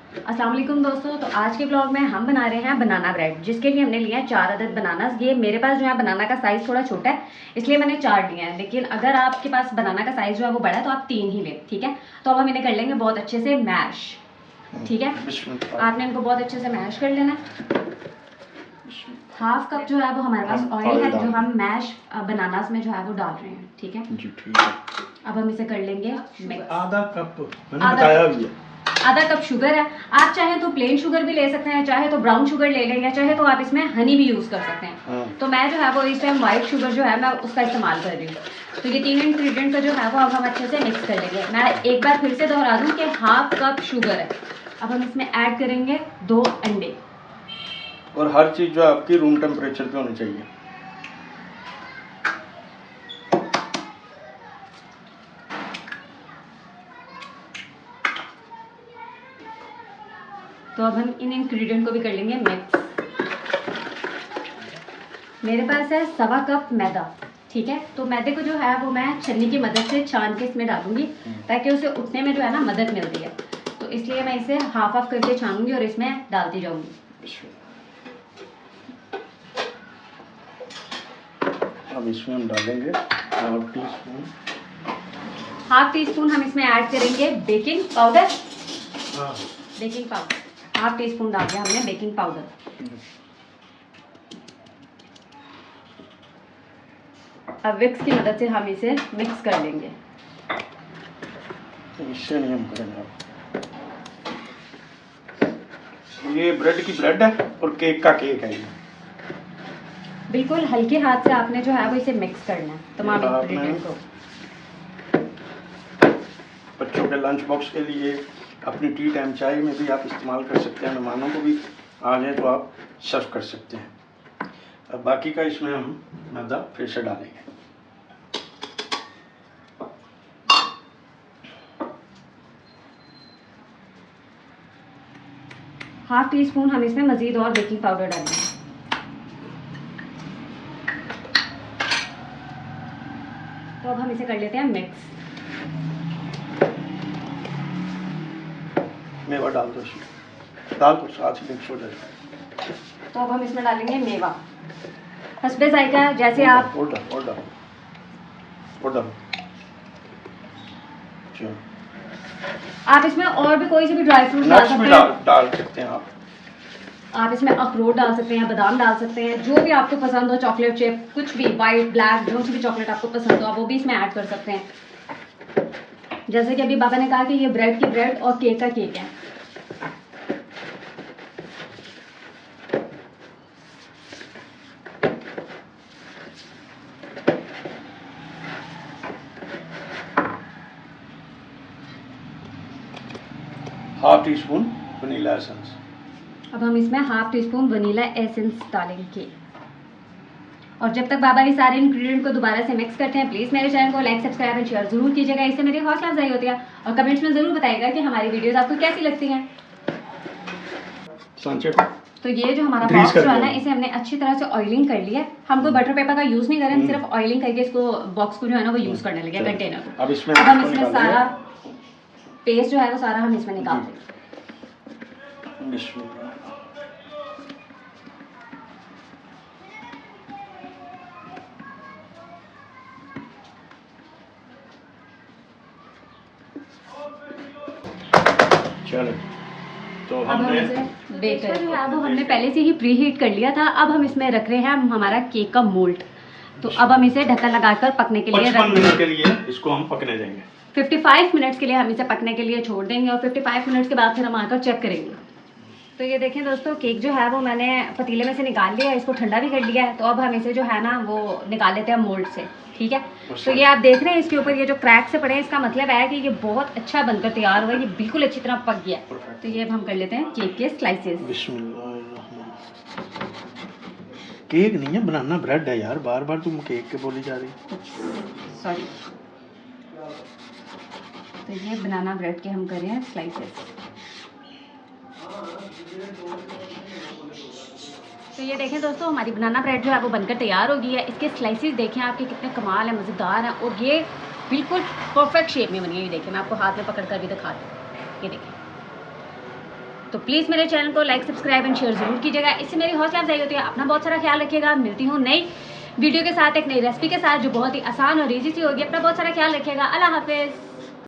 अस्सलाम वालेकुम दोस्तों। तो आज के ब्लॉग में हम बना रहे हैं बनाना ब्रेड, जिसके लिए हमने लिया है 4 अदद बनानास। ये मेरे पास जो है बनाना का साइज़ थोड़ा छोटा है, इसलिए मैंने 4 लिया है। लेकिन अगर आपके पास बनाना का साइज़ जो है वो बड़ा है तो आप 3 ही लें, ठीक है। तो अब हम इन्हें कर लेंगे बहुत अच्छे से मैश, ठीक है। आपने इनको बहुत अच्छे से मैश कर लेना है। हाफ कप जो है वो हमारे पास ऑयल है, जो हम मैश बनानास में जो है वो डाल रहे हैं, ठीक है जी, ठीक है। अब हम इसे कर लेंगे मिक्स। आधा कप मैंने बताया भी है। आधा कप शुगर है। आप चाहें तो प्लेन शुगर भी ले सकते हैं, चाहे तो ब्राउन शुगर ले लें, या चाहे तो आप इसमें हनी भी यूज़ कर सकते हैं। तो मैं जो है वो इस टाइम वाइट शुगर जो है मैं उसका इस्तेमाल कर रही हूँ। तो ये 3 इंग्रेडिएंट का जो है वो अब हम अच्छे से मिक्स कर लेंगे। मैं एक बार फिर से दोहरा दूँ कि हाफ कप शुगर है। अब हम इसमें ऐड करेंगे 2 अंडे। और हर चीज़ जो आपकी रूम टेम्परेचर पे होनी चाहिए। तो अब हम इन इंग्रेडिएंट को भी कर लेंगे मिक्स। मेरे पास है 1.25 कप मैदा, ठीक है। तो मैदे को जो है वो मैं छन्नी की मदद से छान के इसमें डालूंगी, ताकि उसे उठने में जो है ना मदद मिलती है। तो इसलिए मैं इसे हाफ करके छानूंगी और इसमें डालती जाऊंगी। अब इसमें हम डालेंगे हाफ टी स्पून हम इसमें ऐड करेंगे baking powder. Baking powder half tea spoon डाल दिया हमने बेकिंग पाउडर। अब विक्स की मदद से हम इसे मिक्स कर लेंगे। इससे नहीं हम करेंगे। ये ब्रेड की ब्रेड है और केक का केक है। ये बिल्कुल हल्के हाथ से आपने जो है वो इसे मिक्स करना है तमाम इंग्रेडिएंट को। बच्चों के लंच बॉक्स के लिए, अपनी टी टाइम चाय में भी आप इस्तेमाल कर सकते हैं। मेहमानों को भी आ जाए तो आप सर्व कर सकते हैं। अब बाकी का इसमें हम मैदा फिर से डालेंगे। हाफ टी स्पून हम इसमें मजीद और बेकिंग पाउडर डालेंगे। तो अब हम इसे कर लेते हैं मिक्स। मेवा डाल दो इसमें, डाल दो, साथ ही मिक्स हो जाएगा। तो अब हम इसमें डालेंगे मेवा हस्बे जायका, जैसे आप और डाल आप इसमें और भी कोई से भी ड्राई फ्रूट डाल सकते हैं। डाल सकते हैं आप इसमें अखरोट डाल सकते हैं, बादाम डाल सकते हैं, जो भी आपको पसंद हो, चॉकलेट चिप, कुछ भी, वाइट ब्लैक, जो सी भी चॉकलेट आपको पसंद हो आप वो भी इसमें ऐड कर सकते हैं। जैसे कि अभी बाबा ने कहा कि ये ब्रेड की ब्रेड और केक का केक है। Half tea spoon vanilla essence. अब हम इसमें half tea spoon vanilla essence डालेंगे। और जब तक बाबा ये सारे इंग्रेडिएंट को दोबारा से मिक्स करते हैं, प्लीज़ मेरे चैनल को लाइक, सब्सक्राइब एंड शेयर जरूर कीजिएगा। इससे मेरी हौसला अफजाई होती है। और कमेंट्स में ज़रूर बताइएगा कि हमारी वीडियोस आपको कैसी लगती हैं। तो ये जो हमारा बॉक्स जो है ना, इसे हमने अच्छी तरह से ऑयलिंग कर लिया है। हम कोई बटर पेपर का यूज़ नहीं करें, सिर्फ ऑयलिंग करके इसको बॉक्स को जो है ना वो यूज़ करने लगे, कंटेनर को। अब हम इसमें सारा पेस्ट जो है वो सारा हम इसमें निकाल देंगे। चलो, तो अब हम इसे बेकर जो है वो हमने पहले से ही प्री हीट कर लिया था। अब हम इसमें रख रहे हैं हमारा केक का मोल्ड। तो अब हम इसे ढक्कन लगाकर पकने के लिए 55 मिनट के लिए इसको हम पकने देंगे। 55 मिनट्स के लिए हम इसे पकने के लिए छोड़ देंगे, और 55 मिनट्स के बाद फिर हम आकर चेक करेंगे। तो ये देखें दोस्तों, केक जो है वो मैंने पतीले में से निकाल लिया है, इसको ठंडा भी कर लिया है। तो अब हम इसे जो है ना वो निकाल लेते हैं मोल्ड से, ठीक है। तो ये आप देख रहे हैं इसके ऊपर ये जो क्रैक से पड़े हैं, इसका मतलब है कि ये बहुत अच्छा बनकर तैयार हुआ है, ये बिल्कुल अच्छी तरह पक गया। तो ये अब हम कर लेते हैं केक के स्लाइसेस। केक नहीं है, बनाना ब्रेड है यार, बार बार तुम केक के बोली जा रही। सॉरी। तो ये बनाना ब्रेड के हम कर रहे हैं स्लाइसेस। तो ये देखें दोस्तों, हमारी बनाना ब्रेड जो है वो बनकर तैयार हो गई है। इसके स्लाइसेस देखें आपके कितने कमाल है, मज़ेदार हैं, और ये बिल्कुल परफेक्ट शेप में बनी है। ये देखें, मैं आपको हाथ में पकड़ कर भी दिखा दूँ। ये देखें, तो प्लीज़ मेरे चैनल को लाइक, सब्सक्राइब एंड शेयर जरूर कीजिएगा। इससे मेरी हौसला अफजाई होती है। अपना बहुत सारा ख्याल रखिएगा। मिलती हूँ नई वीडियो के साथ, एक नई रेसिपी के साथ जो बहुत ही आसान और ईजी सी होगी। अपना बहुत सारा ख्याल रखिएगा। अल्लाह हाफिज़।